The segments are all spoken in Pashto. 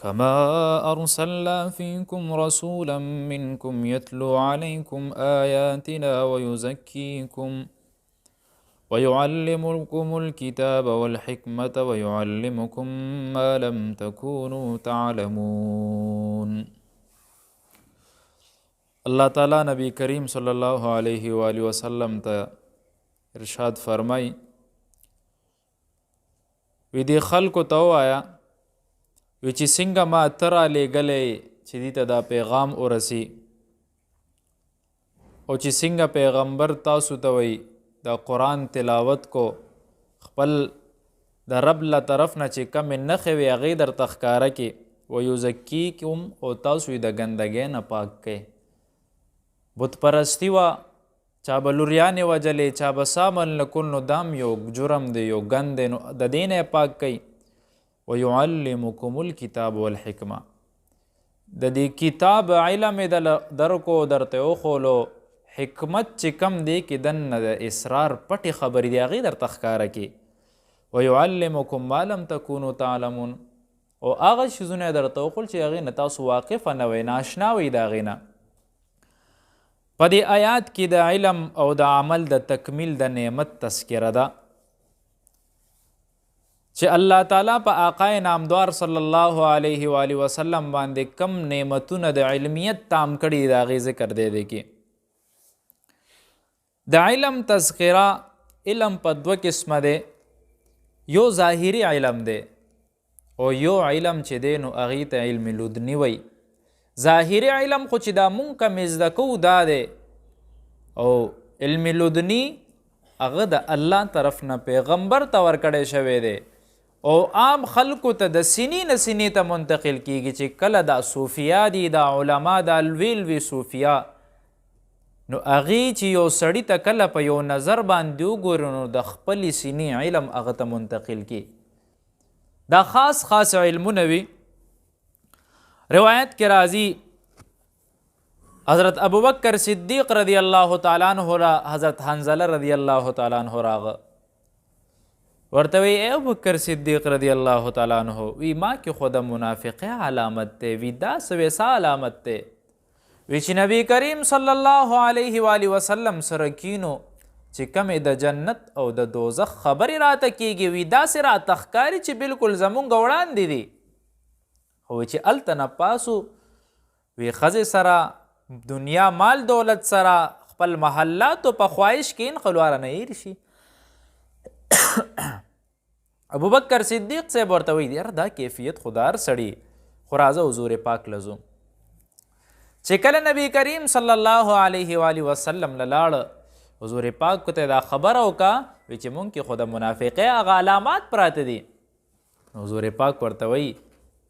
كما أرسلنا فيكم رسولا منكم يتلو عليكم آياتنا ويزكيكم ويعلمكم الكتاب والحكمة ويعلمكم ما لم تكونوا تعلمون. اللہ تعالیٰ نبی کریم صلی اللہ علیہ وآلہ وسلم تا ارشاد فرمائی وی دی خلکو ته ووایه وی چې څنګه ما ته رالیږلی چې دې ته دا پیغام ورسي او چې څنګه پیغمبر تاسو ته وایي دا قرآن تلاوت کو خپل د رب له طرف نه چې کمې نښې وي هغې درته ښکاره کړي ویزکیکم او تاسو یې د ګندګۍ نه پاک کړئ. بت پرستی وه چا به لوریانې وجلې چا به سامن لکل نو دام یو جرم دی یو ګند دی نو د دې نه یې پاک کوي. ویعلمکم الکتاب والحکمه د دې کتاب علم یې درکو درته وښولو حکمت چې کم دی کې دننه د اسرار پټې خبرې دي هغې درته ښکاره کړي. ویعلمکم ما لم تکونو تعلمون او هغه شیزونه یې درته وښول چې هغې نه تاسو واقفه نه وئ ناشنا وئ د هغې نه. په دې آیات کې د علم او د عمل د تکمیل د نعمت تذکره ده چې الله تعالی په آقای نامدار صلی الله علیه و آله وسلم باندې کم نعمتونه د علمیت تام کړي د هغې ذکر دی کې. د علم تذکره علم په دوه قسمه دی، یو ظاهري علم دی او یو علم چې دی نو هغې ته علم لدني وی. ظاهري علم خو چې دا مونږ کم زده کوو دا دی او علم لدني هغه د الله طرف نه پیغمبر ته ورکړی شوی دی او عام خلکو ته د سینې نه سینې ته منتقل کیږي چې کله دا صوفیا دي دا علما دا لوی لوی صوفیا نو هغې چې یو سړي ته کله په یو نظر باندې وګوري نو د خپلې سینې علم هغه ته منتقل کی. دا خاص خاص علمونه وي. روایت کې راځي حضرت ابوبکر صدیق رضی الله تعالی عنہ را حضرت حنظله رضی الله تعالی عنہ راغه ورته وی اے ابوبکر صدیق رضی الله تعالی عنہ وی ما کې خود منافقه علامت ته وی دا سویسا علامت ته وی چې نبی کریم صلی الله علیه و آله وسلم سره کینو چې کمې د جنت او د دوزخ خبرې راته کیږي وی داسې راته ښکاري چې بالکل زمونږ وړاندې دي. خو چې هلته نه پاسو وی ښځې سره دنیا مال دولت سره خپل محلاتو په خواهش کې انخلواره نه هیر شي. ابوبکر صدیق صاحب ورته وایي یاره دا کیفیت خودار سړي خو راځه حضور پاک لزو. چې کله نبی کریم صلی الله علیه و آله وسلم له لاړه حضور پاک ته دا خبره وکړه وی چې مونږ کې خو د منافقۍ هغه علامات پراته دي. حضور پاک ورته وایي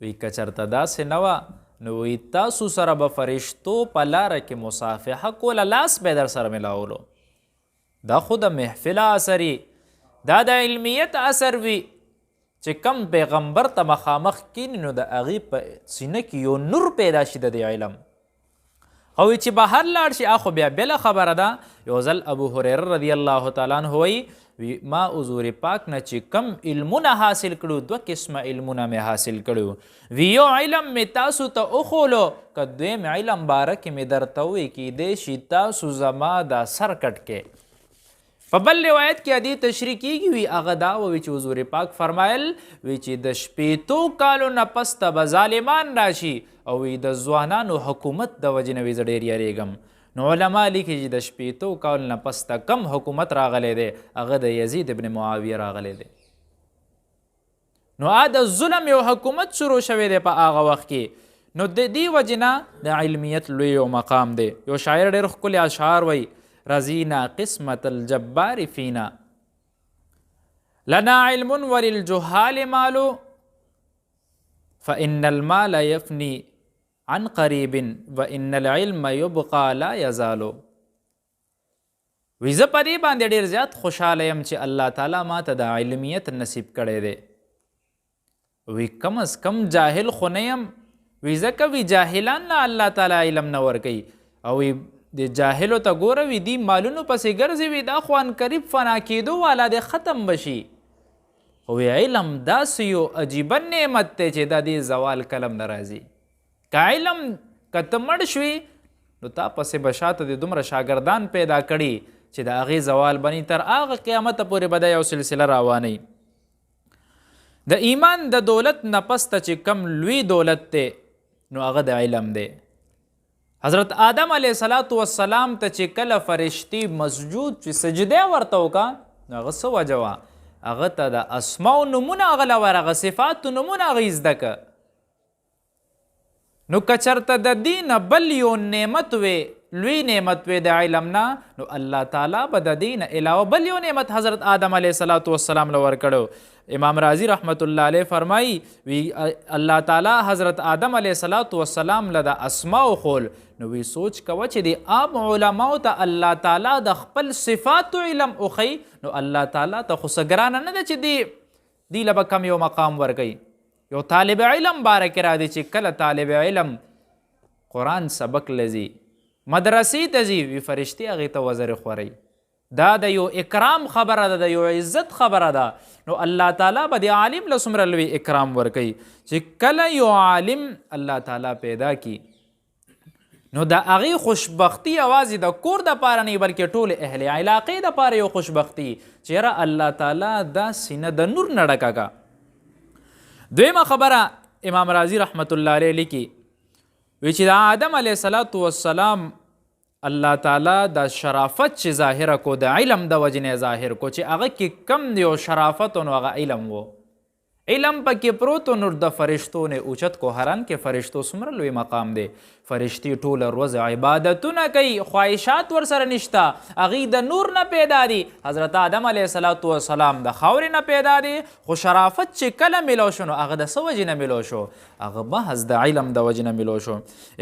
وی که چرته داسې نه وه نو وی تاسو سره به فرشتو په لاره کې مصافحه کوله لاس به در سره ملاولو. دا خو د محفل اثر دا د علمیت اثر وي چې کم پیغمبر ته مخامخ کیني نو د هغې په سینه کې یو نور پیدا شي د علم او چې بهر لاړ شي اخو بیا بله خبره ده. یو ځل ابو هریره رضی الله تعالی عنه وایي ما حضور پاک نه چې کم علمونه حاصل کړو دوه قسمه علمونه مې حاصل کړو وی یو علم مې تاسو ته وښولو که دویم علم باره کې مې درته ووایي کیدی شي تاسو زما دا سر کټ کې. په بل روایت کې دې تشریح کیږي وی هغه دا وی چې حضور پاک فرمایل وی چې د شپېتو کالو نه پس ته به ظالمان راشي او وی د ځوانانو حکومت د وجې نه وی زه ډېر یریږم. نو علما لیکي چې د شپېتو کالو نه پس ته کم حکومت راغلی دی هغه د یزید ابن معاویه راغلی دی. نو د ظلم یو حکومت شروع شوی دی په هغه وخت کې. نو د دې وجې نه د علمیت لوی یو مقام دی. یو شاعر ډېر ښکلي اشعار وایي رزینا قسمت الجبار فینا لنا علم وللجهال مال فإن المال يفني عن قریب وإن العلم يبقى لا يزال. وی زه په دې باندې ډېر زیات خوشحاله یم چې الله تعالی ما ته د علمیت نصیب کړی دی. وی کم از کم جاهل خو نه یم. وی ځکه وی جاهلان نه الله تعالی علم نه ورکوي او وی د جاهلو ته ګوره وي دي مالونو پسې ګرځي وي دا خو ان قریب فنا کېدو والا د ختم بشي. خو علم داسې یو عجیبه نعمت دی چې د دې زوال کلم نه راځي. که علم که ته مړ شوي نو تا پسې به شاته د دومره شاګردان پیدا کړي چې د هغې زوال بني تر هغه قیامته پورې به دا یو سلسله روانوي. د ایمان د دولت نه پسته چې کم لوی دولت دی نو هغه د علم دی. حضرت آدم علیه السلام ته چې کله فرشتي مسجود چې سجده ورته وکړه نو هغه څه وجه وه؟ هغه ته د اسماو نومونه هغه له ورغه صفاتو نومونه هغه یې زده که. نو که چېرته د دې نه بل یو نعمت وی لوی نعمت وی د علم نه نو الله تعالی به د دې نه علاوه بل یو نعمت حضرت آدم علیه السلام له ورکړو. امام رازی رحمت الله علیه فرمایي وی الله تعالی حضرت آدم علیه السلام له د اسماو خول نو وی سوچ کوه چې د عام علماو ته الله تعالی د خپل صفاتو علم اخی نو الله تعالی ته خو څه ګرانه نه ده چې دی له به کم یو مقام ورکوي. یو طالب علم باره کې را دی چې کله طالب علم قرآن سبق لځي مدرسې ته ځي وی فرشتې هغې ته وزرې خورئ. دا د یو اکرام خبره ده، د یو عزت خبره ده. نو الله تعالی به د عالم له څومره لوی اکرام ورکوي چې کله یو عالم الله تعالی پیدا کی نو د هغې خوشبختي یوازې د کور دپاره نه بلکې ټول اهل علاقې دپاره یو خوشبختي چې یاره الله تعالی دا سینه د نور نه ډکه که. دویمه خبره امام رازی رحمت الله علیه لیکي وی چې د آدم علیه السلام الله تعالی د شرافت چې ظاهره کو د علم د وجې نه ظاهر کو چې هغه کې کم یو شرافت نو هغه علم و. علم پکې پروت و نور د فرشتو نه اوچت کو حران کې فرشتو څومره لوی مقام دی. فرشتي ټوله ورځ عبادتونه کوي، خواهشات ورسره نشته، هغې د نور نه پیدا دي. حضرت آدم علیه السلام د خاورې نه پیدا دي خو شرافت چې کله میلو شو نو هغه د څه وجې نه میلو شو؟ هغه محض د علم د وجې نه میلو شو.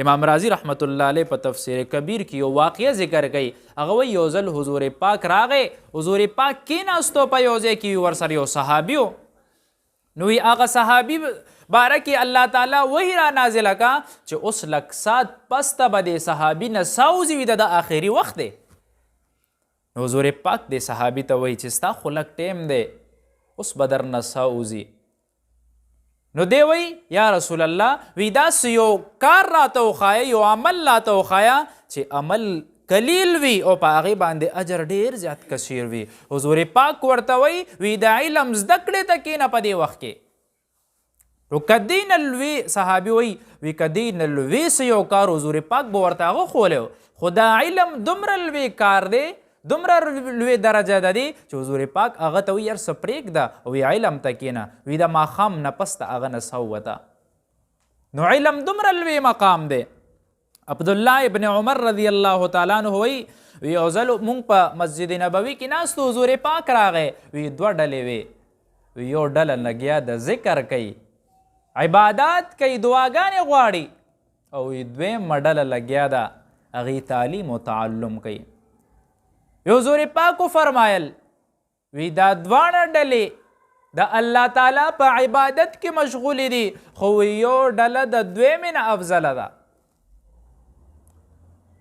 امام رازی رحمت الله علیه په تفسیر کبیر کې یو واقعه ذکر کوي. هغه وایي یو ځل حضور پاک راغی، حضور پاک کېناستو په یو ځای کې ورسره یو صحابي و. نو هغه صحابي باره کې الله تعالی وحی را نازله کا چې اوس لږ ساعت پسته به د صحابي نه ساوځي وي د آخري وخت دی. نو حضور پاک د صحابي ته وایي چې ستا خو لږ ټیم دی اوس به درنه ساوځي. نو دی وایي یا رسول الله وی داسې یو کار راته وښایه، یو عمل راته وښایه چې عمل قلیل وي او په هغې باندې اجر ډېر زیات کثیر وي. حضور پاک ورته وایي وی د علم زده کړې ته کښېنه په دې وخت کې. نو که دې نه لوی صحابي وایي وی که دې نه لوی څه یو کار حضور پاک به ورته هغه ښولی خو دا علم دومره لوی کار دی، دومره لوی درجه ده دی چې حضور پاک هغه ته وایي یار څه پرېږده وی علم ته کښېنه. وی د ماښام نه پس ته هغه نه څه ووته. نو علم دومره لوی مقام دی. عبدالله ابن عمر رضی الله تعالی عنہ وی یو ځل مونږ په مسجد نبوي کې ناستو، حضور پاک راغی. وی دوه ډلې وې، یو ډله لګیا د ذکر کوي، عبادات کوي، دعاګانې غواړي، او دویمه ډله لګیا ده هغې تعلیم و تعلم کوي. حضور پاک فرمایل وی دا دواړه ډلې د الله تعالی په عبادت کې مشغولې دي خو یو ډله د دویمې نه افضله ده.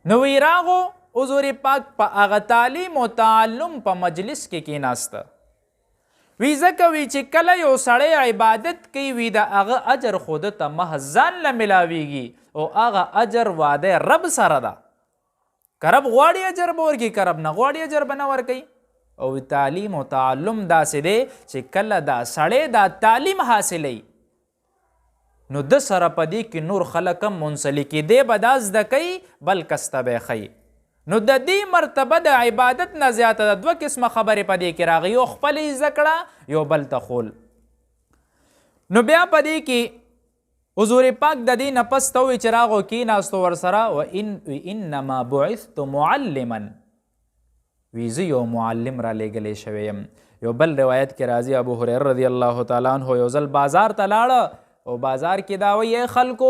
نو وی راغو حضور پاک په هغه تعلیم و تعلم په مجلس کې کېناسته. وی ځکه وی چې کله یو سړی عبادت کوي وی د هغه اجر خود ته محض ځان له ملاویږي او هغه اجر واده رب سره ده. که رب غواړي اجر به ورکړي، که رب نه غواړي اجر به نه ورکوي. او تعلیم و تعلم داسې دی چې کله دا سړی دا تعلیم حاصلوي نو د سره په دې کې نور خلک هم منسلک دی به دا زده کوي بل کس ته به یې ښیي. نو د دې مرتبه د عبادت نه زیاته ده. دوه قسمه خبرې په دې کې راغی، یو خپل یې زده کړه، یو بل ته خول. نو بیا په دې کې حضور پاک د دې نه پس ته ووایي چې راغو کېناستو ورسره انما بعثت معلما وی زه یو معلم را لېږلی شوی یم. یو بل روایت کې راځي ابو هریره رضی الله تعالی عنه یو ځل بازار ته لاړه او بازار کې دا وایي ای خلکو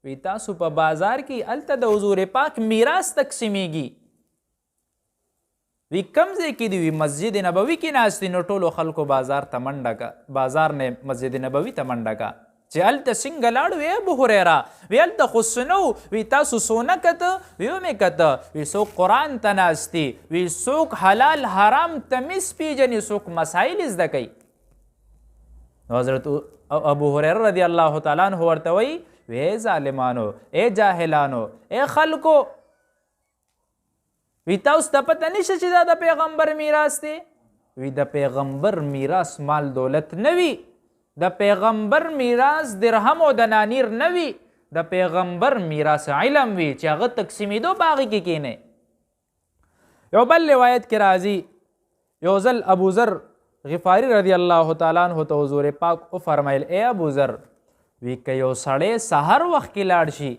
وی تاسو په بازار کې هلته د حضور پاک میراث تقسیمیږي. وی کم ځای کې دي؟ وی مسجد نبوي کې ناست دي. نو ټولو خلکو بازار ته منډه که، بازار نه مسجد نبوي ته منډه که چې هلته څنګه لاړو؟ وی ابو هریره وی هلته خو څه نه و. وی تاسو څونه کته؟ وی ومې کته. وی څوک قرآن ته ناست دي، وی څوک حلال حرام تمیز پیژني، څوک مسایل زده کوي. نو حضرت ابو هريره رضی الله تعالی عنہ ورته وی وی ظالمانو اے جاهلانو اے خلکو وی تاسو ته پته نشته چې دا د پیغمبر میراث دی وی د پیغمبر میراث مال دولت نه وي د پیغمبر میراث درهم او دنانیر نه وي د پیغمبر میراث علم وي چې هغه تقسیمېدو په هغې کې کینې یو بل روایت کې راځي یو ځل ابو ذر غفاری رضی الله تعالی عنہ ته حضور پاک وفرمیل اے ابو ذر وی که یو سړی سحر وخت کې لاړ شي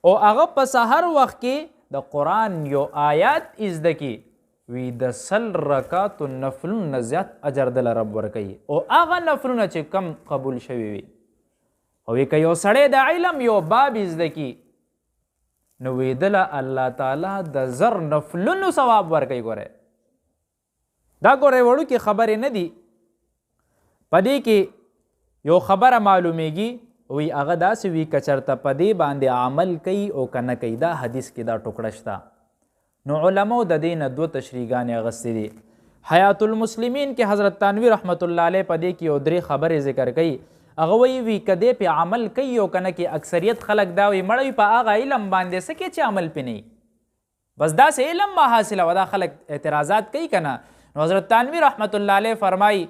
او هغه په سحر وخت کې د قرآن یو آیات ازده کی وی د سل رکاتو نفلون نه زیات اجر دل رب ورکوي او هغه نفلونه چې کم قبول شوي وي او وی که یو سړی د علم یو باب ازده کی نو وی دله الله تعالی د زر نفلونو ثواب ورکوي. ګوره دا ګوره وړوکې خبرې نه دي په دې کې یو خبره معلومیږي وی هغه داسې وي که چېرته په دې باندې عمل کوي او که نه کوي دا حدیث کې دا ټوکړه شته نو علماو د دې نه دوه تشریحګانې اخیستې دي حیات المسلمین کې حضرت تانوی رحمت الله علیه په دې کې یو درې خبرې ذکر کوي هغه وی که دې پې عمل کوي او که نه کوي اکثریت خلک دا وي مړی په هغه علم باندې څه کوي چې عمل پې نه وي بس داسې علم ما حاصله وه دا خلک اعتراضات کوي که نه نو حضرت تانوی رحمت الله علیه فرمایي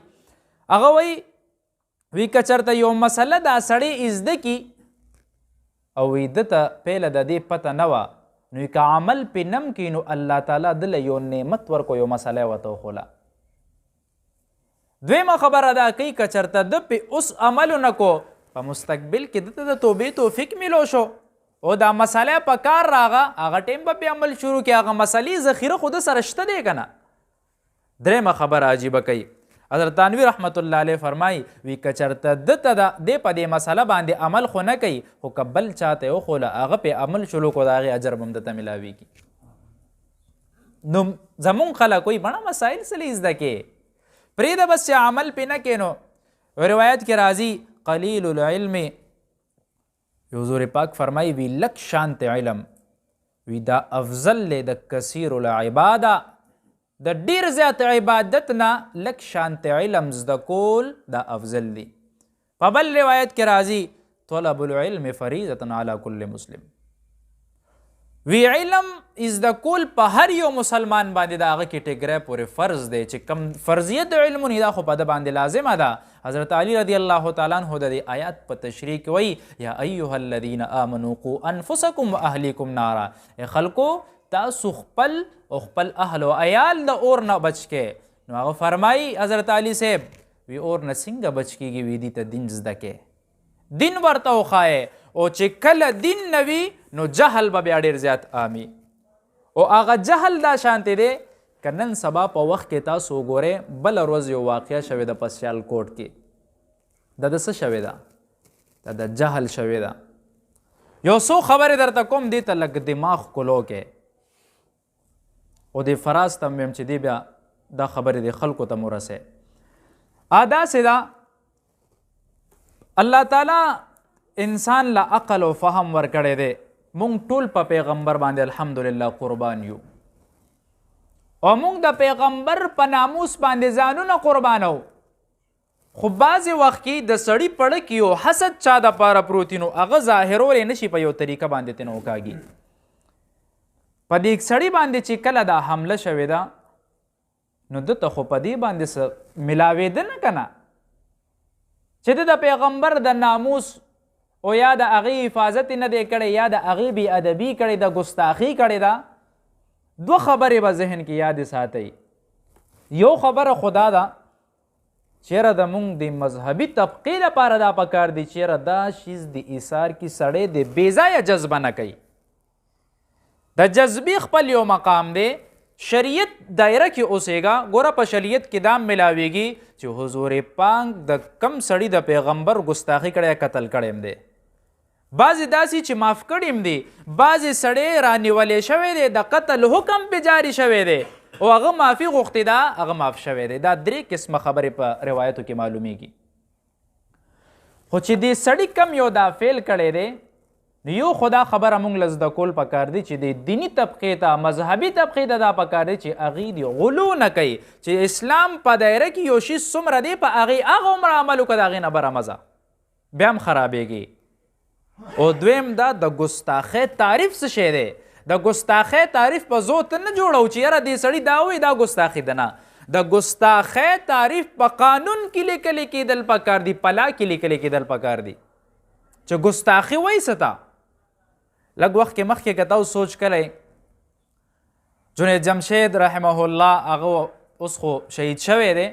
هغه وی که چېرته یو مسله دا سړی ازده کی او وی ده ته پیله د دې پته نه وه نو که عمل پې نم کی نو الله تعالی دله یو نعمت ورکو یو مسله یې ورته وښوله. دویمه خبره دا کوي که چېرته ده پې اوس عمل ونه کو په مستقبل کې ده ته د توبې توفیق میلو شو او دا مسله په کار راغه هغه ټیم به پې عمل شروع کړي هغه مسلې ذخیره خو ده سره شته دی که نه. درېیمه خبره عجیبه کوي حضرت تانوی رحمت الله علیه فرمایي وی که چېرته ده ته دې په دې مسله باندې عمل خو نه کوي خو که بل چاته یې وښوله هغه پې عمل شروع کړو د هغې اجر به هم دته میلاویږي. نو زمونږ خلک وایي بڼه مسایل څه زده کې پرېږده بس چې عمل پې نه کې نو روایت کې راځي قلیل العلم حضور پاک فرمایي وی لک شانت علم وی دا افضل دی د کثیر العباده د ډیر زیات عبادت نه لک شانت علم زده کول دا افضل دی. په بل روایت کې راځي طلب العلم فریضة علی کل مسلم وی علم زده کول په هر یو مسلمان باندې د هغه کیټګرۍ پورې فرض دی چې کم فرضیت علم نه دا خو په ده باندې لازمه ده. حضرت علی رضی الله تعالی عنہ د دې آیات په تشریح کې وایي یا ایها الذین آمنوا قوا انفسکم واهلیکم نارا ای خلکو تاسو خپل او خپل اهل او عیال د اور نه بچ کې نو هغه فرمایي حضرت علی صاحب وی اور نه څنګه بچ کېږي وی دې ته دین زده کې دین ورته وښایې او چې کله دین نه وي نو جهل به بیا ډېر زیات عامي او هغه جهل دا شانتې دی که نن سبا په وخت کې تاسو وګورئ بله ورځ یو واقعه شوې ده په سیالکوټ کې د څه شوې ده د جهل شوې ده یو څو خبرې درته کوم دې ته لږ دماغ کلو کې او د فراز ته ویم چې دی بیا دا خبرې د خلکو ته ورسئ. داسې ده الله تعالی انسان له عقل او فهم ورکړی دی مونږ ټول په پیغمبر باندې الحمدلله قربان یو او مونږ د پیغمبر په ناموس باندې ځانونه قربانو خو بعضې وخت کې د سړي پړه کې یو حسد چا دپاره پروت وي نو هغه ظاهرولی نه شي په یو طریقه باندې ترې نه وکاږي. په دې سړي باندې چې کله دا حمله شوې ده نو ده ته خو په دې باندې څه ملاوېده نه که نه چې ده د پیغمبر د ناموس او یا د هغې حفاظت نه دی کړی یا د هغې بې ادبي کړې ده ګستاخي کړې ده. دوه خبرې به ذهن کې یادې ساتئ. یو خبره خو دا ده چیرې د مونږ د مذهبي طبقې لپاره دا پکار دی چیرې دا شیز د ایثار کې سړی د بې ځایه جذبه نه کوي. د جذبې خپل یو مقام دی شریعت دایره کې اوسېږه ګوره په شریعت کې دا ملاویږي چې حضور پاک د کم سړي د پیغمبر ګستاخي کړی قتل کړی دی بعضې داسې چې معاف کړي هم دي بعضې سړی رانیولی شوی دی د قتل حکم پې جاري شوی دی او هغه معافي غوښتې ده هغه معاف شوی دی. دا درې قسمه خبرې په روایتو کې معلومیږي خو چې دې سړي کم یو دا فیل کړی دی نو یو خدا خبره موږ له زده کول پکار دی چې د دیني طبقې ته مذهبي طبقې ته دا پکار دی چې هغې دې غلو نه کوي چې اسلام په دایره کې یو شي څومره دی په هغې هغه عمره عمل وکړه د هغې نه بره مزه بیا هم خرابېږي. او دویم دا د ګستاخۍ تعریف څه شی دی؟ د ګستاخۍ تعریف په زور ته نه جوړو چې یاره دې سړي دا وایي دا ګستاخي ده نه. د ګستاخۍ تعریف په قانون کې لیکلی کېدل پکار دي، په لا کې لیکلی کېدل پکار دي چې ګستاخي وایي څه ته. لږ وخت کې مخکې که تاسو سوچ کلی جنید جمشید رحمه الله هغه اوس خو شهید شوی دی،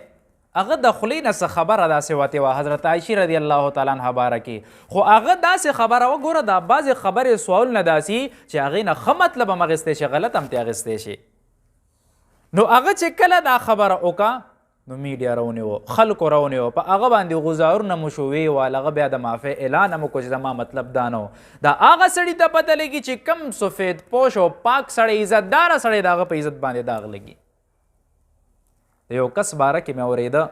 هغه د خولې نه څه خبره داسې وتې وه حضرت عایشې رضی الله تعالی عنها باره کې، خو هغه داسې خبره وګوره دا بعضې خبرې سوالونه داسې چې هغې نه ښه مطلب هم اخیستی شي غلط هم ترې اخیستی شي. نو هغه چې کله دا خبره وکړه نو میډیا راونیو، خلکو راونیو، په هغه باندې غزارونه مو شو ویول، هغه بیا د معافۍ اعلان هم وکړو چې زما مطلب دا نه و. دا هغه سړي ته پته لګي چې کم سفید پوش او پاک سړی عزتداره سړی د هغه په عزت باندې داغ لګي. د یو کس باره کې مې اورېده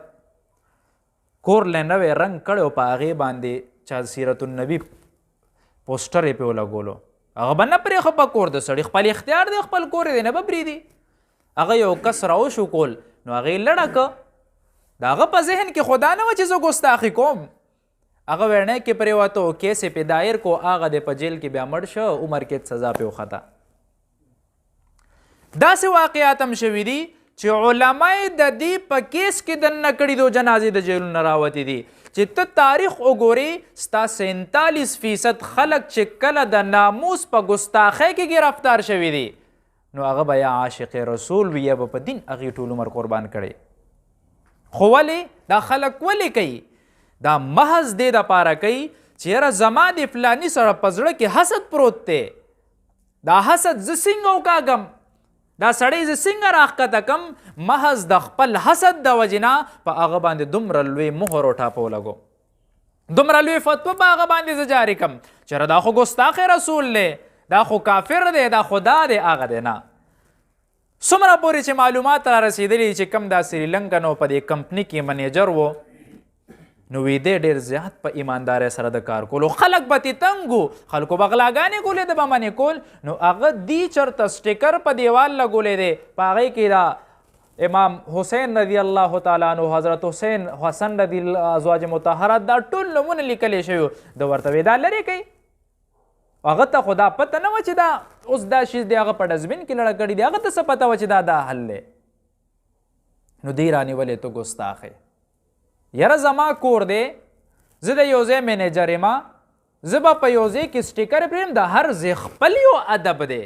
کور له نوی رنګ کړی او په هغې باندې چا سیرت النبي پوسټر یې پې ولګولو، هغه به نه پرېښه په کور د سړي، خپل اختیار دی، خپل کور دی، نه به پرېږدي. هغه یو کس راوشو کول نو هغې لړه که د هغه په ذهن کې خدا نه وه چې زه ګستاخي کوم، هغه ویرنۍ کې پرېوتو، کیس یې پې دایر کو، هغه دی په جیل کې بیا مړ شه، عمر کې سزا پې وخته. داسې واقعات هم شوي دي چې علما یې د دې په کیس کې دننه کړي دي، جنازې د جیلونه راوتې دي چې ته تاریخ وګورې ستا 47% خلک چې کله د ناموس په ګستاخۍ کې ګرفتار شوي دي نو هغه به یا عاشق رسول وي یا به په دین هغې ټول عمر قربان کړی. خو ولې دا خلک ولې کوي؟ دا محض دې دپاره کوي چې یاره زما د فلاني سره په زړه کې حسد پروت دی، دا حسد زه څنګه وکاږم، دا سړی زه څنګه راښکته کم، محض د خپل حسد د وجې نه په هغه باندې دومره لوی مهر وټاپه ولګو، دومره لوی فتوه په هغه باندې زه جاري کم چې یاره دا خو ګستاخ رسول دی، دا خو کافر دی، دا خو دا دی، هغه دی. نه څومره پورې چې معلومات را رسېدلي چې کم دا سریلنکن او په دې کمپني کې منیجر و نو ویدې ډېر زیات په ایماندارۍ سره د کار کولو، خلک به تې تنګ و، خلکو به غلاګانې کولې، د به منې کول. نو هغه دی چېرته سټیکر په دیوال لګولی دی، په هغې کې دا امام حسین رضی الله تعالی عنه، حضرت حسین، حسن رضی ازواج مطهرات، دا ټول نومونه لیکلی شوي، د ورته وی دا لرې کوي. هغه ته خو دا پته نه وه چې دا اوس دا شیز دی هغه په ډسبین کې لړه کړي دي، هغه ته څه پته وه چې دا حل دی. نو دی رانیولې ته ګستاخې، یاره زما کور دی، زه د یو ځای منیجر یم، زه به په یو ځای کې سټیکر پرېږدم، د هر ځای خپل یو ادب دی،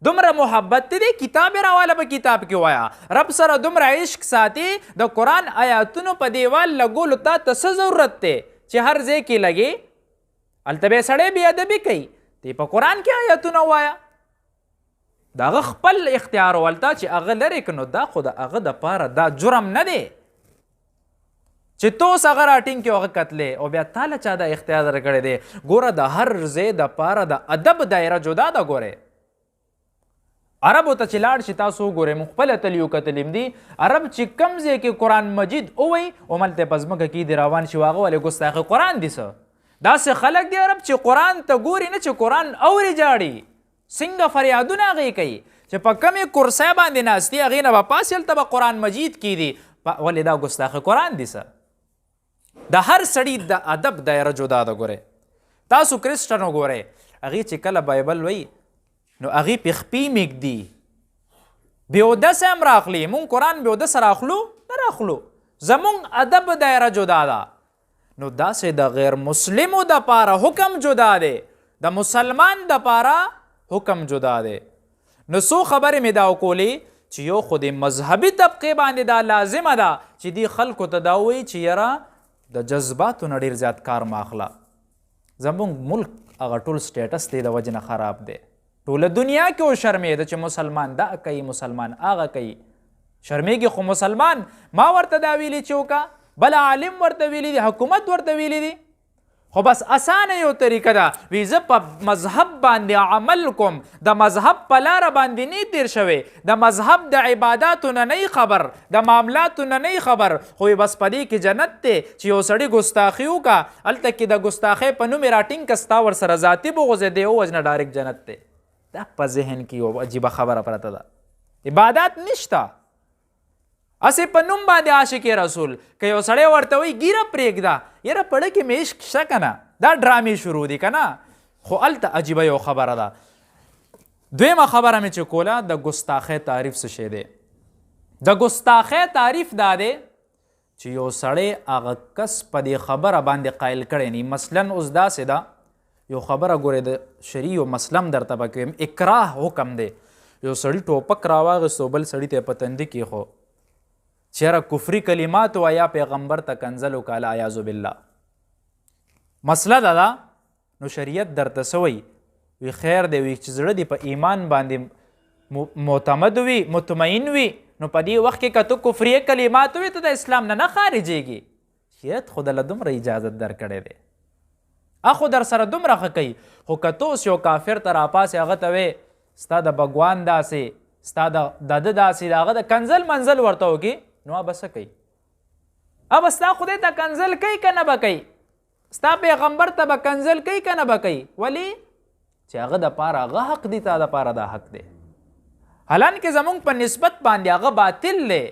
دومره محبت دی، کتاب یې راواله په کتاب کې وایه، رب سره دومره عشق ساتي، د قرآن آیاتونو په دیوال لګولو تا ته څه ضرورت دی چې هر ځای کې لګې؟ هلته به یې سړی بې ادبي کوي، تی په قرآن کې آیتونه ووایه، د هغه خپل اختیار ولته چې هغه لرې که نو دا خو د هغه دپاره دا جرم نه دی چې تو اوس هغه راټینګ کړې هغه کتلې او بیا تا له چا دا اختیار درکړی دی. ګوره د هر ځای دپاره د ادب دایره جدا ده. ګورئ عربو ته چې لاړ شي تاسو وګورئ، موږ خپله تلي یو کتلیم دي، عرب چې کوم ځای کې قرآن مجید ووایي هملته یې په ځمکه کې دې روان شي، هغه ولې ګستاخي قرآن دي څه؟ داسې خلک دی عرب چې قرآن ته ګوري نه چې قرآن اوري جاړي، څنګه فریادونه هغې کوي چې په کمې کرسۍ باندې ناست دي، هغې نه به پاسې هلته به قرآن مجید کیدي، ولې دا ګستاخي قرآن دي څه؟ د هر سړي د ادب دایره جدا ده. ګورئ تاسو کرسچن وګورئ، هغې چې کله بایبل وایي نو هغې پې خپې مږدي، بېودسه هم راخلي، مونږ قرآن بېودسه راخلو نه راخلو، زمونږ ادب دایره جدا ده. نو داسې د غیر مسلمو دپاره حکم جدا دی، د مسلمان دپاره حکم جدا دی. نو څو خبرې مې دا وکولې چې یو خو د مذهبي طبقې باندې دا لازمه ده چې دې خلکو ته دا ووایي چې یاره د جذباتو نه ډېر زیات کار مه اخله، زموږ ملک هغه ټول سټیټس دی د وجې نه خراب دی، ټوله دنیا کې وشرمېده چې مسلمان دا کوي، مسلمان هغه کوي، شرمېږي خو مسلمان ما ورته دا ویلي چې وکړه، بل عالم ورته ویلی دی، حکومت ورته ویلی دی، خو بس اسانه یو طریقه ده وی زه په مذهب باندې عمل کوم د مذهب په لاره باندې نه تیر شوی د مذهب د عباداتو نه نه خبر د معاملاتو نه نه خبر خو بس په دې کې جنت دی چې یو سړی ګستاخي وکړه هلته کې د ګستاخۍ په نوم یې راټینګ کړه ستا ورسره ذاتي بغض دی ووژنه ډایرکټ جنت دی دا په ذهن کې یو عجیبه خبره پرته ده عبادات نشته اسې په نوم باندې عاشق رسول که یو سړی ورته وایي ګیره پرېږده یاره پړه کې مې عشق شته که نه دا ډرامې شروع دي که نه خو هلته عجیبه یو خبره ده دویمه خبره مې چې کوله د ګستاخۍ تعریف څه شی دی د ګستاخۍ تعریف دا دی چې یو سړی هغه کس په دې خبره باندې قایل کړی نه مثلا اوس داسې ده یو خبره ګورې د شرعي یو مسلم درته به کویم اکراه حکم دی یو سړي ټوپک راواغېستو بل سړي ته یې په تندي کېښو چیرې کفري کلمات ویا پیغمبر ته کنځل وکړه العیاذ بالله مسله دا ده نو شریعت درته څه وایي وی خیر دی وی چې زړه دې په ایمان باندې معتمد وي مطمئن وي نو په دې وخت کې که تو کفري کلمات وي ته د اسلام نه خارجېږي شریعت خو دله دومره اجازت درکړی دی اخو در سره دومره ښه کوي خو که تو اوس یو کافر ته راپاسې هغه ته وې ستا د بګوان داسې ستا د ده داسې د هغه د کنځل منزل ورته وکړي نو اب څه کوي اب ستا خدای ته کنځل کوي که نه به کوي ستا پیغمبر ته به کنځل کوي که نه به کوي ولې چې هغه دپاره هغه حق دی تا دپاره دا حق دی حالانکې زمونږ په نسبت باندې هغه باطل دی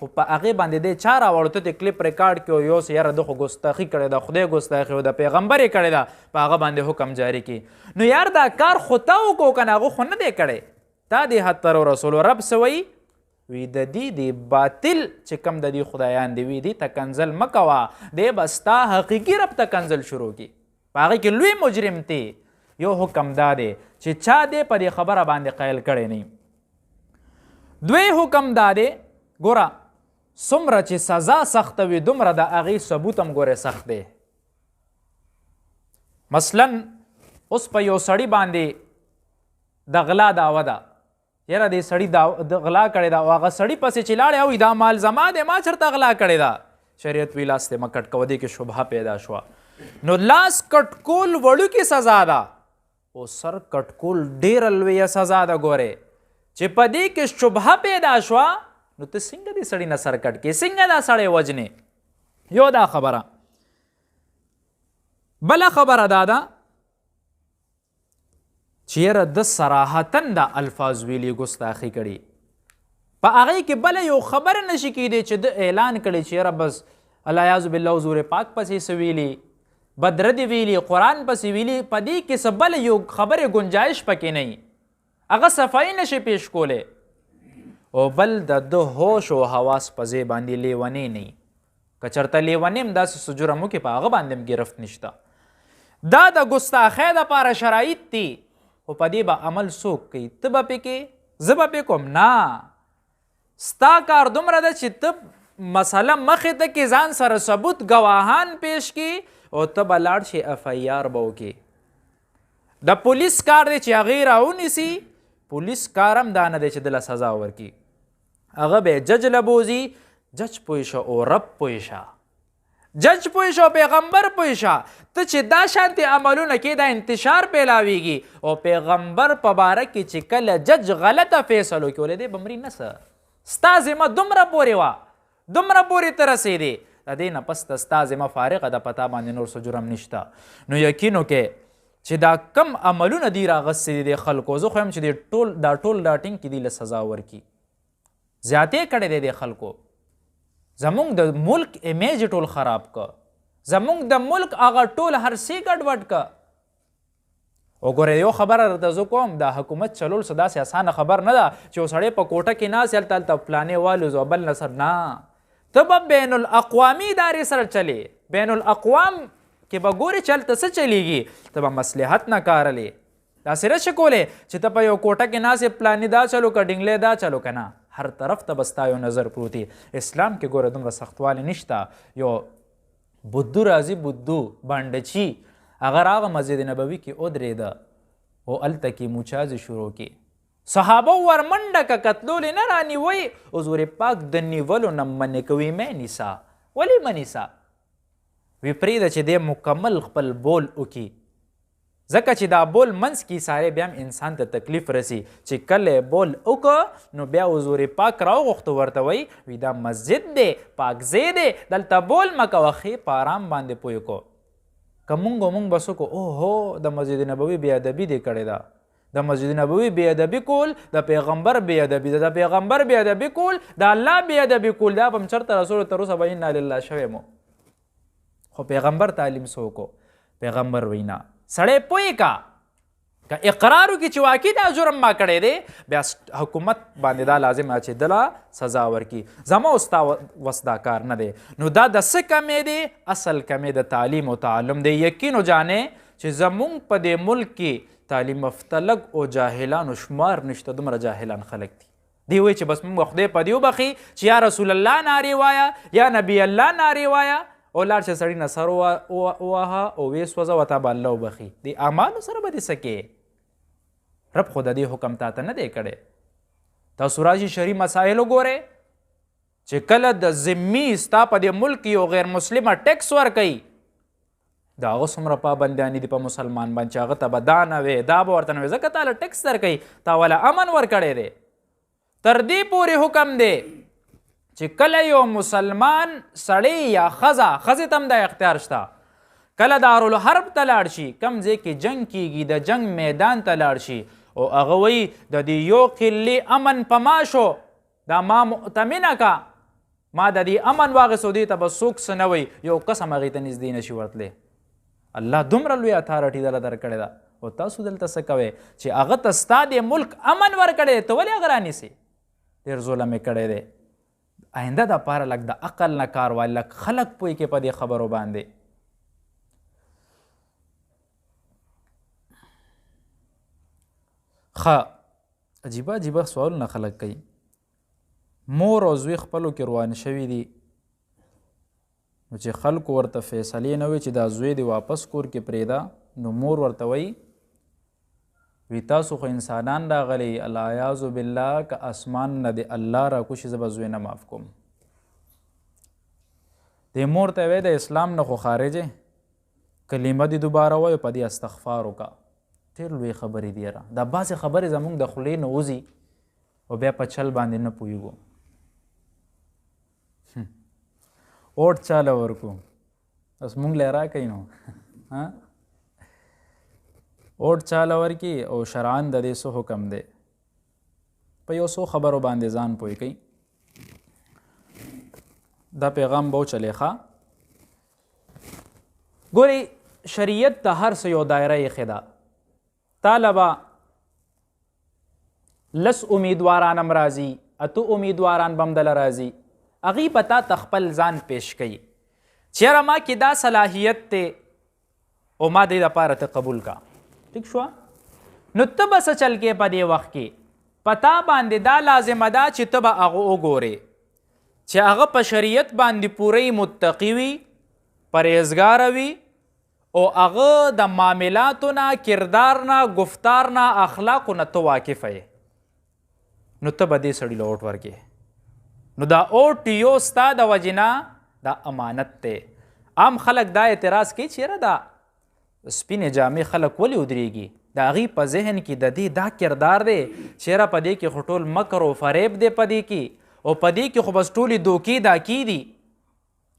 خو په هغې باندې دی چا راوړو ته دې کلیپ ریکارډ کړي یو څه یاره ده خو ګستاخي کړې ده خدای ګستاخي او د پیغمبر یې کړې ده په هغه باندې حکم جاري کړي نو یار دا کار خو تا وکړو که نه هغه خو نه دی کړی تا دې حتی رسول رب څه وایي وی د دې د باطل چې کم د دې خدایان دی وی دې ته کنځل مه کوه دی به ستا حقیقي رب ته کنځل شروع کړي په هغې کې لوی مجرم دی یو حکم دا دی چې چا دی په دې خبره باندې قایل کړی نه دوی حکم دا دی ګوره څومره چې سزا سخته وي دومره د هغې ثبوت هم ګورې سخت دی مثلا اوس په یو سړي باندې د غلا دعوه ده یاره دې سړي د غلا کړې ده او هغه سړي پسې چې لاړې او دا مال زما دی ما چېرته غلا کړې ده شریعت وی لاس دې مه کټ کوه دې کې شبهه پیدا شوه نو لاس کټ کول وړوکې سزا ده او سر کټ کول ډېره لویه سزا ده ګورې چې په دې کې شبهه پیدا شوه نو ته څنګه دې سړي نه سر کټ کې څنګه دا سړی وجنې یو دا خبره بله خبره دا ده چې یاره د صراحتن دا الفاظ ویلي ګستاخي کړي په هغې کې بله یو خبره نشي کیدی چې د اعلان کړي چې یاره بس العیاذ بالله حضور پاک پسې څه ویلي بدردې ویلي قرآن پسې ویلي په دې کې څه بله یو خبرې گنجایش پکې نه وي هغه صفایي نشي پیش کولی او بل د ده هوش او حواس په ځای باندې لیونی نه وي که چېرته لیونی هم داسې څه جرم وکړي په هغه باندې هم ګرفت نشته دا د ګستاخۍ دپاره شرایط دي خو په دې به عمل څوک کوي ته به پې کې زه به پې کوم نه ستا کار دومره ده چې ته مسله مخې ته کې ځان سره ثبوت ګواهان پیش کړي او ته به لاړ شي اف آی آر به وکړي د پولیس کار دی چې هغې راونیسي پولیس کار هم دا نه دی چې دله سزا ورکړي هغه به جج له بوځي جج پوه شه او رب پوه شه جج پوه شه او پیغمبر پوه شه ته چې دا شانتې عملونه کې دا انتشار پیلاویږي او پیغمبر په باره کې چې کله جج غلطه فیصلو کې ولې دی به مري نه څه ستا ذمه دومره پورې وه دومره پورې ته رسېدې د دې نه پس ته ستا ذمه فارغه ده په تا باندې نور څه جرم نشته نو یقین وکړې چې دا کم عملونه دي راغستې دي د خلکو زه خو یم چې دا ټول دا ټینګ کې دي له سزا ورکړي زیاتې کړی دی د خلکو زمونږ د ملک امیج ټول خراب که زمونږ د ملک هغه ټول هر څه ګډوډ که وګورئ یو خبره درته زه کوم دا حکومت چلول څه داسې اسانه خبر نه ده چې یو سړی په کوټه کې ناست هلته هلته فلانې والوځو بل نه سر نه ته به بین الاقوامي ادارې سره چلې بین الاقوام کې به ګورې چې هلته څه چلیږي ته به مصلحت نه کارلې داسې رشې کولې چې ته په یو کوټه کې ناست پلانې دا چلو که ډنګلې دا چلو که نه هر طرف ته به ستا یو نظر پروتي اسلام کې ګوره دومره سختوالی نشته یو بدو راځي بدو بانډچي هغه راغه مسجد نبوي کې ودرېده او هلته کې موچازې شروع کړي صحابه ورمنډه که قتلولې نه رانیوئ حضور پاک د نیولو نه منې کوي مه نیسه ولې مه نیسه وی پرېږده چې دی مکمل خپل بول وکړي، ځکه چې دا بول منځ کې سارے بیا هم انسان ته تکلیف رسی چې کله بول وکړه نو بیا حضور پاک راوغوښته ورته وی دا مسجد دی، پاک ځای دی، دلته بول مه کوه، ښې په آرام باندې پوه کړو. که مونږ بس وکړو اوهو د مسجد نبوي بې ادبي دې کړې ده، د مسجد نبوي بې ادبي کول د پیغمبر بې ادبي ده، د پیغمبر بې ادبي کول د الله بې ادبي کول، دا به هم چېرته رسول تر اوسه به انا لله شوی مو. خو پیغمبر تعلیم څه وکړو؟ پیغمبر وینا سړی پوه کا که اقرار وکړي چې واقعي دا جرم ما کړی دی، بیا حکومت باندې دا لازم ده چې دله سزا ورکړي. زما او ستا وس دا کار نه دی. نو دا د څه کمې دی؟ اصل کمې د تعلیم او تعلم دی. یقین وجانې چې زمونږ په دې ملک کې تعلیم یافته لږ او جاهلانو شمار نشته، دومره جاهلان خلک دي. دی وایي چې بس موږ خدای په دې وبخي چې یا رسول الله نارې وایه یا نبی الله نارې وایه او لاړ چې سړي نه سر وواهه او ویې سوځه ورته به الله وبخي. د اعمالو سره به دې څه کې؟ رب خو د دې حکم تاته نه دی کړی. تاسو راشي شرعي مسایل وګورئ چې کله د ذمي ستا په دې ملک یو غیر مسلمه ټیکس ورکوي، د هغه څومره پابندیانې دي په مسلمان باندې چې هغه ته به دا نه وی دا به ورته نه وی، ځکه تاله ټیکس درکوي، تا والا امن ورکړی دی. تر دې پورې حکم دی چې کله یو مسلمان سړی یا ښځې ته هم دا اختیار شته، کله دارالحرب ته لاړ شي، کم ځای کې جنګ کیږي، د جنګ میدان ته لاړ شي او هغه وایي د دې یو قلې امن په ما شو، دا ما مؤتمنه که، ما د دې امن واخیستو، دې ته به څوک څه نه وایي، یو قسم هغې ته نږدې نشي ورتلی. الله دومره لوی اتارټي دله درکړې ده او تاسو دلته څه کوئ چې هغه ته ستا د ملک امن ورکړی دی، ته ولې هغه رانیسې؟ ډېر ظلم یې کړی دی. آینده دپاره لږ د عقل نه کار والی، لږ خلک پوه کې په دې خبرو باندې. عجیبه عجیبه سوالونه خلک کوي. مور او زوی خپلو کې روان شوي دي، نو چې خلکو ورته فیصلې نه وي چې دا زوی دې واپس کور کې پرېږده، نو مور ورته وی تاسو خو انسانان راغلی، العیاذ بالله که اسمان نه د الله راکوشي زه به زوی نه معاف کوم. دې مور ته وی د اسلام نه خو خارجې کلمه دې دوباره وایو په دې استغفار وکړه. ډېر لوی خبرې دي یاره. دا بعضې خبرې زموږ د خولې نه وځي او بیا په چل باندې نه پوهېږو. اوټ چاله ورکو بس مونږ له راکوي نو اوټ چاله ورکي او شرعن د دې څه حکم دی، په یو څو خبرو باندې ځان پوه کوي. دا پیغام به وچلې ښه. ګورئ شریعت د هر څه یو دایره ایښې ده. تاله به لس امیدواران هم راځي، اته امیدواران به هم دله راځي، هغوی به تا ته خپل ځان پیش کوي چې یاره ما کې دا صلاحیت دی او ما دې دپاره ته قبول کا. ټیک شوه؟ نو ته به څه چل کې په دې وخت کې په تا باندې دا لازمه ده چې ته به هغه وګورې چې هغه په شریعت باندې پوری متقي وي، پرهیزګاره وي او هغه د معاملاتو نه، کردار نه، گفتار نه، اخلاقو نه ته واقفه یې، نو ته به دې سړي له اوټ ورکې. نو دا اوټ یو ستا د وجې نه دا امانت دی. عام خلک دا اعتراض کوي چې یاره دا سپینې جامې خلک ولې ودرېږي، د هغې په ذهن کې د دې دا کردار دی چې یاره په دې کې خو ټول مکر او فریب دی په دې کې، او په دې کې خو بس ټولې دوکې داکې دي.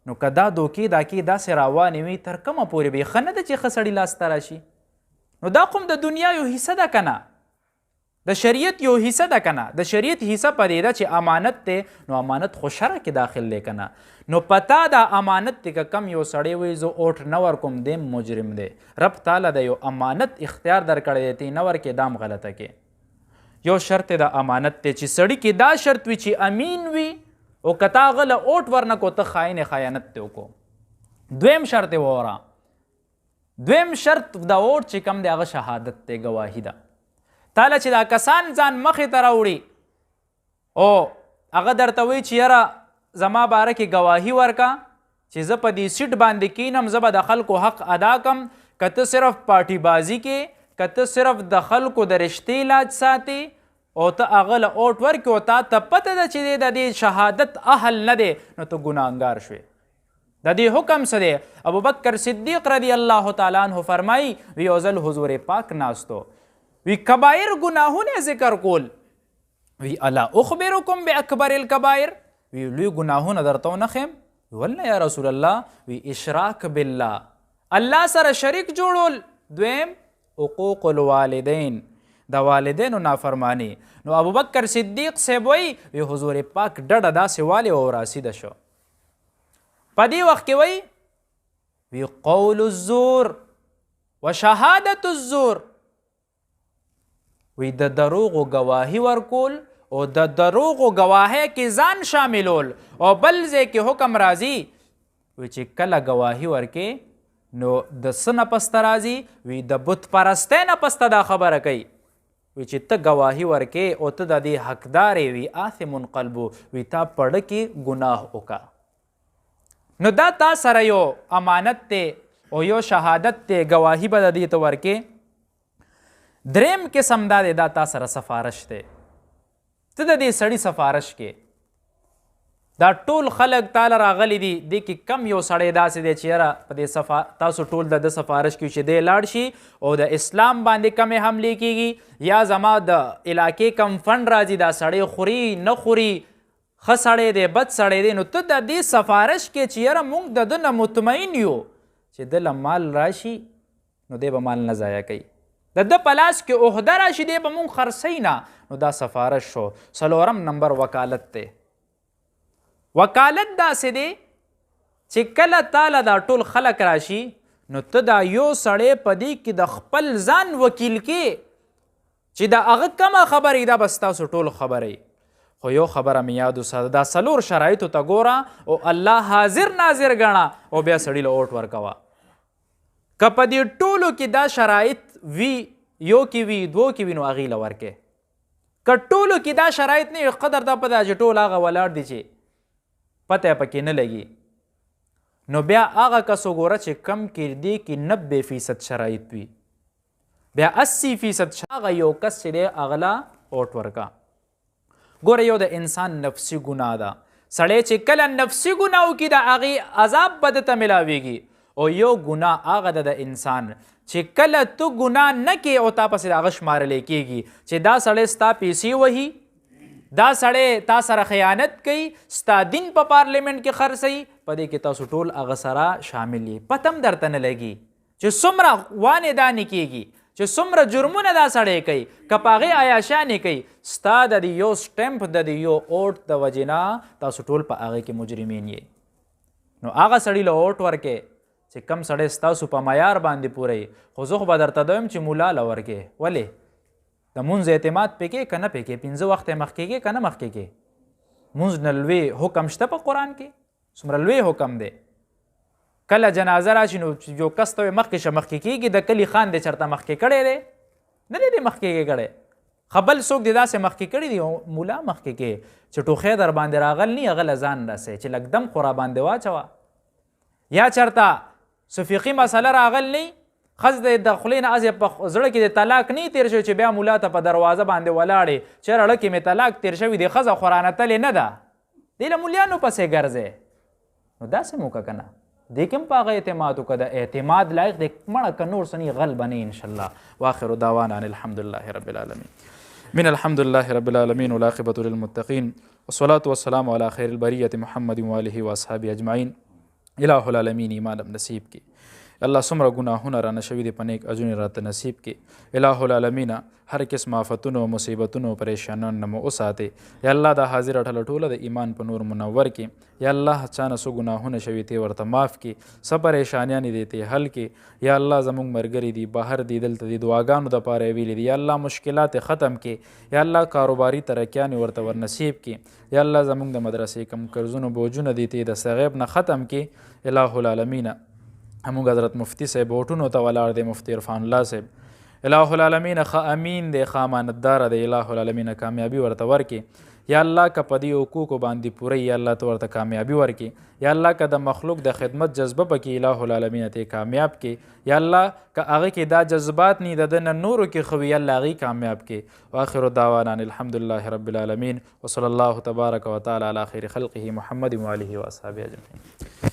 نو که دا دوکې داکې داسې روانې وي تر کومه پورې به یې ښه نه ده چې ښه سړي لاسته راشي؟ نو دا خو د دنیا یو حصه ده که نه، د شریعت یو حصه ده که نه. د شریعت حصه په دې ده چې امانت دی، نو امانت خو شرع کې داخل دی که نه. نو پتا دا امانت دی که کم یو سړی وایي زه اوټ نه ورکوم دی مجرم دی. رب تعالی د یو امانت اختیار درکړی دی، تی نه ورکې دام غلطه کې. یو شرط د امانت دی چې سړي کې دا شرط وي چې امین وي او که تا هغه له اوټ ورنکو ته خیانت دی وکړو. دویم شرط یې ووره، دویم شرط د اوټ چې کم دی هغه شهادت دی، ګواهي ده. تاله چې دا کسان ځان مخې ته راوړي او هغه درته وایي چې یاره زما باره کې ګواهي ورکه چې زه په دې سیټ باندې کینم، زه به د خلکو حق ادا کم. که ته صرف پارټي بازي کې، که ته صرف د خلکو د رشتې علاج ساتې او ته هغه له اوټ ورکې او تا ته پته ده چې د دې شهادت اهل نه دی، نو ته ګناهګار شوې. د دې حکم څه دی؟ ابوبکر صدیق رضی الله تعالی عنہ فرمایي وی یو ځل حضور پاک ناستو وی کبایر ګناهونه ذکر کول وی الا اخبرکم باکبر الکبائر وی لوی ګناهونه درته نه خیم ولنه یا رسول الله وی اشراک بالله الله سره شریک جوړول دویم حقوق الوالدین د والدینو نافرمانی نو ابوبکر صدیق صاحب وی حضور پاک ډډه داسې والی او راسیده شو په دې وخت کې وی قول الزور و شهادت الزور وی د دروغو گواهی ورکول او د دروغو گواهی کې ځان شاملول او بل ځای کې حکم راځي وی چې کله گواهی ورکې نو د څه نه پسته راځي وی د بت پرستۍ نه پسته دا خبره کوي وی چې ته گواهی ورکې او ته د دې حقدار وی آثم قلبو وی تا پړه کې ګناه وکړه نو دا تا سره یو امانت دی او یو شهادت دی گواهی به د دې ته ورکې دریم قسم دا دی دا تا سره سفارش دی ته د دې سړي سفارش کې دا ټول خلک تاله راغلی دي دې کې کم یو سړی داسې دی چې یاره په دې تاسو ټول د سفارش کې چې دی لاړ شي او د اسلام باندې کمې حملې کیږي یا زما د علاقې کم فنډ راځي دا سړی خوري نه خوري ښه سړی دی بد سړی دی نو ته د دې سفارش کې چې یاره موږ د ده نه مطمئن یو چې ده له مال راشي نو دی به مال نه ضایع کوي د ده په لاس کې عهده راشي دی به موږ خرڅوي نه نو دا سفارش شو څلورم نمبر وکالت دی وکالت داسې دی چې کله تاله دا ټول خلک راشي نو ته دا یو سړی په دې کې د خپل ځان وکیل کې چې د هغه کمه خبرې دا بس تاسو ټول خبرې خو یو خبره مې یاد وساته دا څلور شرایطو ته ګوره او الله حاضر ناظر ګڼه او بیا سړي له اوټ ورکوه که په دې ټولو کې دا شرایط وي یو کې وي دوو کې وي نو هغې له ورکې که ټولو کې دا شرایط نه وي قدر دا په دا چې ټول هغه ولاړ دي چې پته یې پکې نه لګي نو بیا هغه کس وګوره چې کم کې دی کې 90% شرایط وي بیا 80% هغه یو کس چې دی هغه له اوټ ورکا ګوره یو د انسان نفسي ګناه ده سړی چې کله نفسي ګناه وکړي د هغې عذاب به ده ته میلاویږي او یو ګناه هغه ده د انسان چې کله تو ګناه نه کې او تا پسې د هغه شمارلی کېږي چې دا سړی ستا پیسې وهي دا سړی تا سره خیانت کوي ستا دین په پارلیمنټ کې خرڅوي په دې کې تاسو ټول هغه سره شامل یې پته هم درته نه لګي چې څومره وانې دانې کېږي چې څومره جرمونه دا سړی کوي که په هغې عیاشانې کوي ستا د دې یو سټمپ د دې یو اوټ د وجې نه تاسو ټول په هغې کې مجرمین یې نو هغه سړي له اوټ ورکې چې کم سړی ستاسو په معیار باندې پوره خو زه خو به درته دویم چې مولا له ورکې ولې د مونځ اعتماد پکې که نه پکې 5 وخت یې مخکې کې که نه مخکې کې مونځ نه لوی حکم شته په قرآن کې څومره لوی حکم دی کله جنازه راشي نو یو کس ته مخکې شه مخکې کېږي د کلي خان دی چېرته مخکې کړی دی نه دی مخکې کړی خو بل څوک دی داسې مخکې کړي دي مولا مخکې کې چې ټوخی در باندې راغل نی هغه له ځان رسئ چې لږ دم خو را باندې واچوه یا چېرته څه فقهي مسله راغل نی ښځه د خولې نه هسې په زړه کې د طلاق نه تېر شوی چې بیا ملا ته په دروازه باندې ولاړې چې رړه کې مې طلاق تېر شوي دی ښځه خو رانتلې نه ده دې له مولیانو پسې ګرځې نو داسې مو که که نه دې کې هم په هغه اعتماد وکړه د اعتماد لایق دی مړه که نور څه نه غل به نه انشاءالله واخر دعوانا ان الحمدلله رب العالمین من الحمد لله رب العالمین والعاقبة للمتقین والصلاة والسلام على خیر البریة محمد وآله واصحابه اجمعین الہ العالمین ایمان نصیب کی الله څومره ګناهونه رانه شوي دي په نیک اجرونه راته نصیب کړي الہ العالمین هر قسم آفتونو مصیبتونو پریشانانو نه مو وساتې یا الله دا حاضره ډله ټوله د ایمان په نور منور کړي یا الله چا نه څه ګناهونه شوي تی ورته معاف کړي څه پریشانیانې دي تی حل کړي یا الله زموږ ملګري دي بهر دي دلته دي دعاګانو دپاره یې ویلي دي یا الله مشکلات ختم کړي یا الله کاروباري ترقیانې ورته ورنصیب کړي یا الله زموږ د مدرسې کم قرضونو بوجونه دي تی د صغیب نه ختم کړي الہ العالمین همونږ حضرت مفتی صاحب اوټونو ته ولاړ دی مفتی عرفان الله صاحب الہ العالمین ښه امین دی ښه امانتداره دی الہ العالمین کامیابي ورته ورکړي یا الله که په دې حقوقو باندې پوره یا الله ته ورته کامیابي ورکړي یا الله که د مخلوق د خدمت جذبه پکې الہ العالمین ته کامیاب کړي یا الله که هغه کې دا جذبات نی د ده نه نورو کې ښه وي الله هغې کامیاب کړي واخر دعوانا ان الحمدلله رب العالمین وصلی الله تبارک وتعالی علی خیر خلقه محمد وآله واصحابه اجمعین